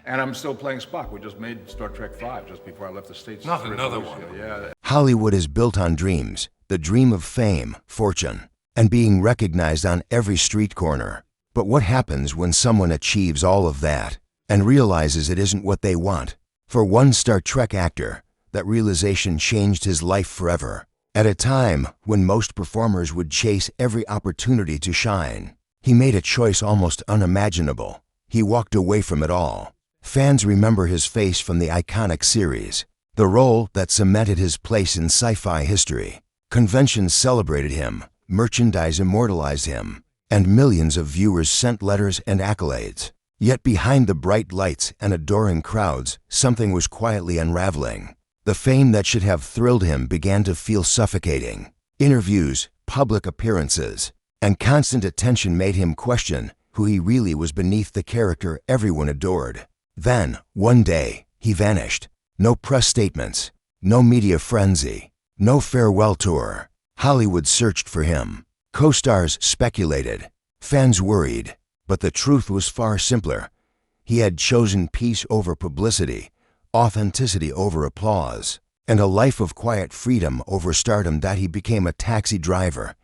And I'm still playing Spock. We just made Star Trek V just before I left the States. Not 3 or 4 another weeks one. ago. Yeah. Hollywood is built on dreams, the dream of fame, fortune, and being recognized on every street corner. But what happens when someone achieves all of that and realizes it isn't what they want? For one Star Trek actor, that realization changed his life forever. At a time when most performers would chase every opportunity to shine, he made a choice almost unimaginable. He walked away from it all. Fans remember his face from the iconic series, the role that cemented his place in sci-fi history. Conventions celebrated him, merchandise immortalized him, and millions of viewers sent letters and accolades. Yet behind the bright lights and adoring crowds, something was quietly unraveling. The fame that should have thrilled him began to feel suffocating. Interviews, public appearances, and constant attention made him question who he really was beneath the character everyone adored. Then, one day, he vanished. No press statements, no media frenzy, no farewell tour. Hollywood searched for him. Co-stars speculated, fans worried, but the truth was far simpler. He had chosen peace over publicity, authenticity over applause, and a life of quiet freedom over stardom. That he became a taxi driver,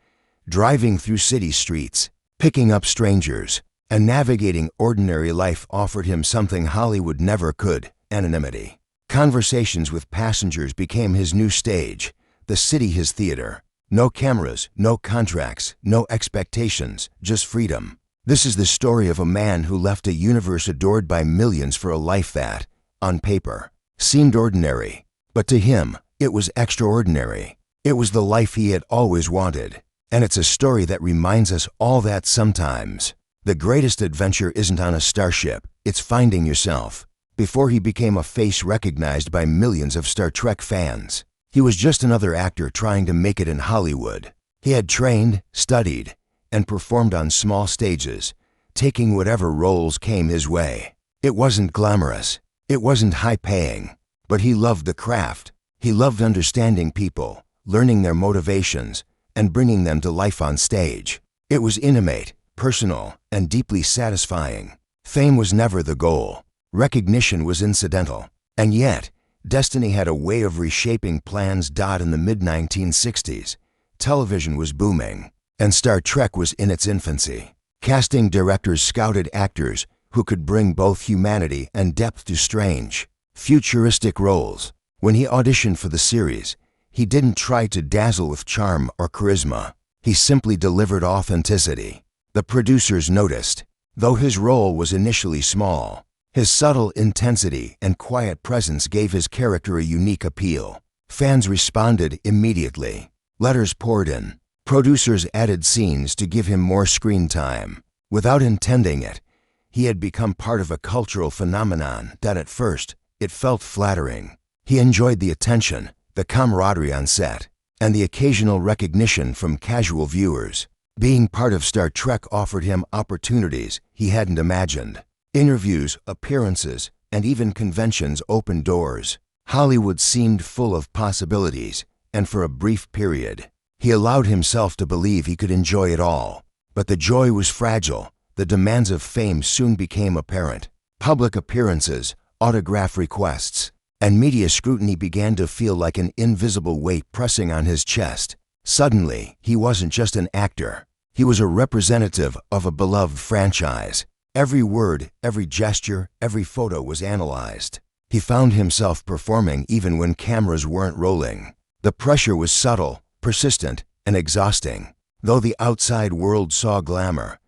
driving through city streets, picking up strangers, and navigating ordinary life offered him something Hollywood never could: anonymity. Conversations with passengers became his new stage, the city his theater. No cameras, no contracts, no expectations, just freedom. This is the story of a man who left a universe adored by millions for a life that, on paper, seemed ordinary. But to him, it was extraordinary. It was the life he had always wanted. And it's a story that reminds us all that sometimes the greatest adventure isn't on a starship, it's finding yourself. Before he became a face recognized by millions of Star Trek fans, he was just another actor trying to make it in Hollywood. He had trained, studied, and performed on small stages, taking whatever roles came his way. It wasn't glamorous, it wasn't high-paying, but he loved the craft. He loved understanding people, learning their motivations, and bringing them to life on stage. It was intimate, personal, and deeply satisfying. Fame was never the goal. Recognition was incidental. And yet, destiny had a way of reshaping plans. In the mid-1960s, television was booming, and Star Trek was in its infancy. Casting directors scouted actors who could bring both humanity and depth to strange, futuristic roles. When he auditioned for the series, he didn't try to dazzle with charm or charisma. He simply delivered authenticity. The producers noticed. Though his role was initially small, his subtle intensity and quiet presence gave his character a unique appeal. Fans responded immediately. Letters poured in. Producers added scenes to give him more screen time. Without intending it, he had become part of a cultural phenomenon that at first, it felt flattering. He enjoyed the attention, the camaraderie on set, and the occasional recognition from casual viewers. Being part of Star Trek offered him opportunities he hadn't imagined. Interviews, appearances, and even conventions opened doors. Hollywood seemed full of possibilities, and for a brief period, he allowed himself to believe he could enjoy it all. But the joy was fragile. The demands of fame soon became apparent. Public appearances, autograph requests, and media scrutiny began to feel like an invisible weight pressing on his chest. Suddenly, he wasn't just an actor. He was a representative of a beloved franchise. Every word, every gesture, every photo was analyzed. He found himself performing even when cameras weren't rolling. The pressure was subtle, persistent, and exhausting. Though the outside world saw glamour,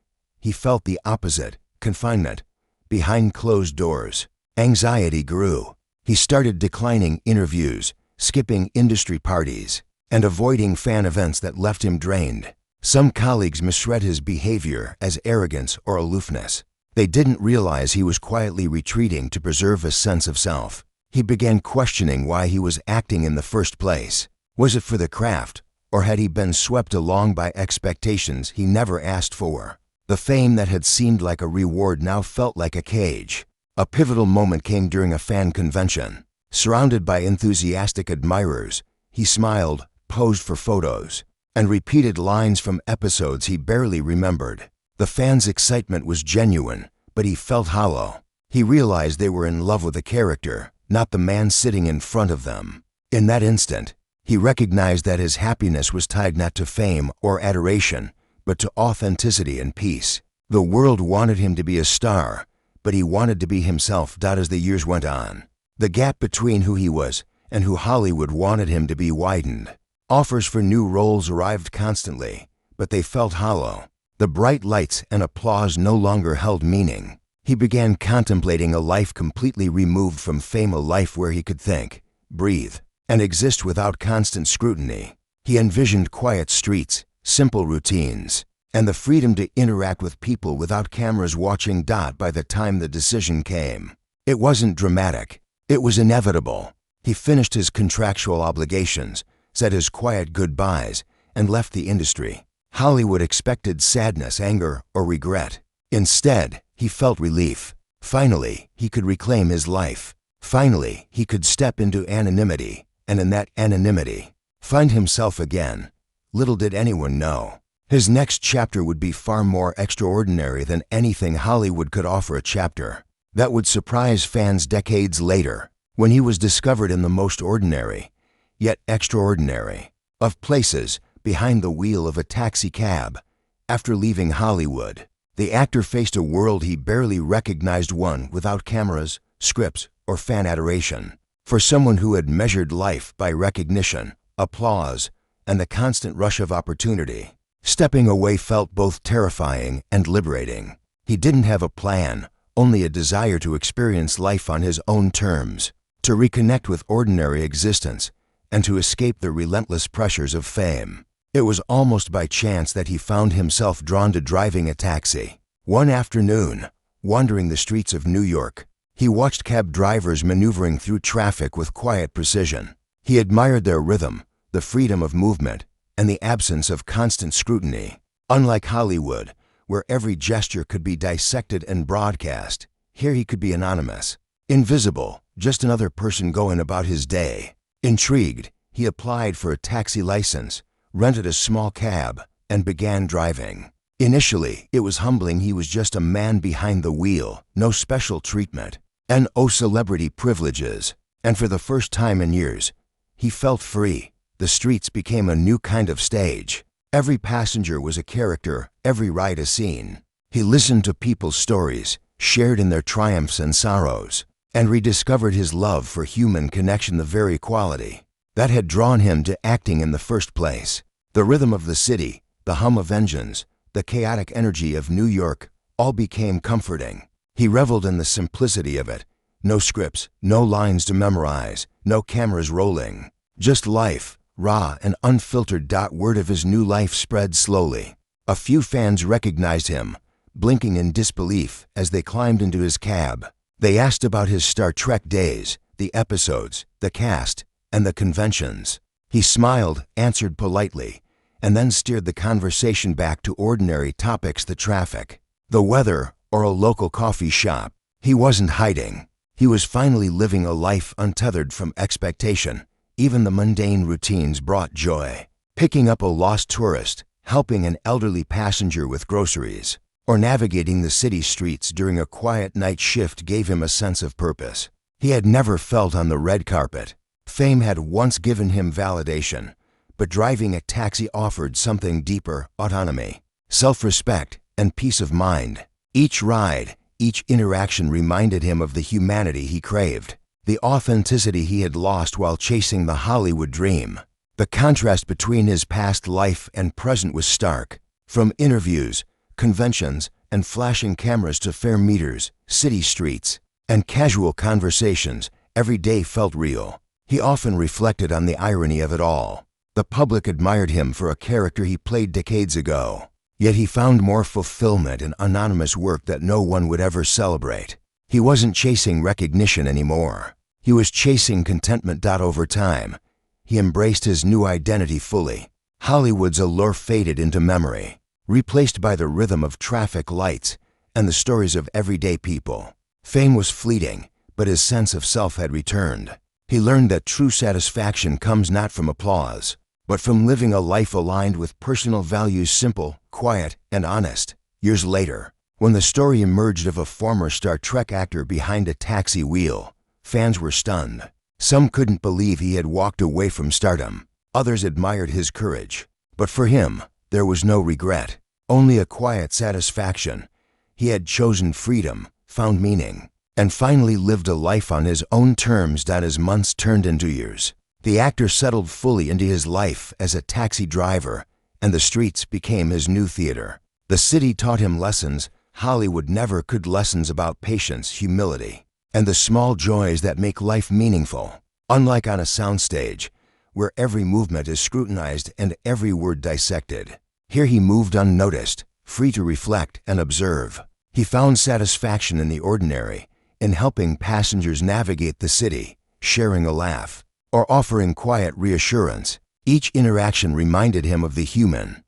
he felt the opposite: confinement. Behind closed doors, anxiety grew. He started declining interviews, skipping industry parties, and avoiding fan events that left him drained. Some colleagues misread his behavior as arrogance or aloofness. They didn't realize he was quietly retreating to preserve a sense of self. He began questioning why he was acting in the first place. Was it for the craft, or had he been swept along by expectations he never asked for? The fame that had seemed like a reward now felt like a cage. A pivotal moment came during a fan convention. Surrounded by enthusiastic admirers, he smiled, posed for photos, and repeated lines from episodes he barely remembered. The fans' excitement was genuine, but he felt hollow. He realized they were in love with the character, not the man sitting in front of them. In that instant, he recognized that his happiness was tied not to fame or adoration, but to authenticity and peace. The world wanted him to be a star, but he wanted to be himself. As the years went on, the gap between who he was and who Hollywood wanted him to be widened. Offers for new roles arrived constantly, but they felt hollow. The bright lights and applause no longer held meaning. He began contemplating a life completely removed from fame, a life where he could think, breathe, and exist without constant scrutiny. He envisioned quiet streets, simple routines, and the freedom to interact with people without cameras watching. By the time the decision came, it wasn't dramatic, it was inevitable. He finished his contractual obligations, said his quiet goodbyes, and left the industry. Hollywood expected sadness, anger, or regret. Instead, he felt relief. Finally, he could reclaim his life. Finally, he could step into anonymity, and in that anonymity, find himself again. Little did anyone know, his next chapter would be far more extraordinary than anything Hollywood could offer. A chapter that would surprise fans decades later, when he was discovered in the most ordinary, yet extraordinary, of places, behind the wheel of a taxi cab. After leaving Hollywood, the actor faced a world he barely recognized, one without cameras, scripts, or fan adoration. For someone who had measured life by recognition, applause, and the constant rush of opportunity, stepping away felt both terrifying and liberating. He didn't have a plan, only a desire to experience life on his own terms, to reconnect with ordinary existence, and to escape the relentless pressures of fame. It was almost by chance that he found himself drawn to driving a taxi. One afternoon, wandering the streets of New York, he watched cab drivers maneuvering through traffic with quiet precision. He admired their rhythm, the freedom of movement, and the absence of constant scrutiny. Unlike Hollywood, where every gesture could be dissected and broadcast, here he could be anonymous, invisible, just another person going about his day. Intrigued, he applied for a taxi license, rented a small cab, and began driving. Initially, it was humbling. He was just a man behind the wheel, no special treatment, and celebrity privileges. And for the first time in years, he felt free. The streets became a new kind of stage. Every passenger was a character, every ride a scene. He listened to people's stories, shared in their triumphs and sorrows, and rediscovered his love for human connection, the very quality that had drawn him to acting in the first place. The rhythm of the city, the hum of engines, the chaotic energy of New York, all became comforting. He reveled in the simplicity of it. No scripts, no lines to memorize, no cameras rolling. Just life, raw and unfiltered. Word of his new life spread slowly. A few fans recognized him, blinking in disbelief as they climbed into his cab. They asked about his Star Trek days, the episodes, the cast, and the conventions. He smiled, answered politely, and then steered the conversation back to ordinary topics: the traffic, the weather, or a local coffee shop. He wasn't hiding. He was finally living a life untethered from expectation. Even the mundane routines brought joy. Picking up a lost tourist, helping an elderly passenger with groceries, or navigating the city streets during a quiet night shift gave him a sense of purpose he had never felt on the red carpet. Fame had once given him validation, but driving a taxi offered something deeper: autonomy, self-respect, and peace of mind. Each ride, each interaction reminded him of the humanity he craved, the authenticity he had lost while chasing the Hollywood dream. The contrast between his past life and present was stark. From interviews, conventions, and flashing cameras to fare meters, city streets, and casual conversations, every day felt real. He often reflected on the irony of it all. The public admired him for a character he played decades ago, yet he found more fulfillment in anonymous work that no one would ever celebrate. He wasn't chasing recognition anymore. He was chasing contentment. Over time, he embraced his new identity fully. Hollywood's allure faded into memory, replaced by the rhythm of traffic lights and the stories of everyday people. Fame was fleeting, but his sense of self had returned. He learned that true satisfaction comes not from applause, but from living a life aligned with personal values: simple, quiet, and honest. Years later, When the story emerged of a former Star Trek actor behind a taxi wheel, fans were stunned. Some couldn't believe he had walked away from stardom. Others admired his courage. But for him, there was no regret, only a quiet satisfaction. He had chosen freedom, found meaning, and finally lived a life on his own terms. As months turned into years, the actor settled fully into his life as a taxi driver, and the streets became his new theater. The city taught him lessons Hollywood never could, lessons about patience, humility, and the small joys that make life meaningful. Unlike on a soundstage, where every movement is scrutinized and every word dissected, here he moved unnoticed, free to reflect and observe. He found satisfaction in the ordinary, in helping passengers navigate the city, sharing a laugh, or offering quiet reassurance. Each interaction reminded him of the human,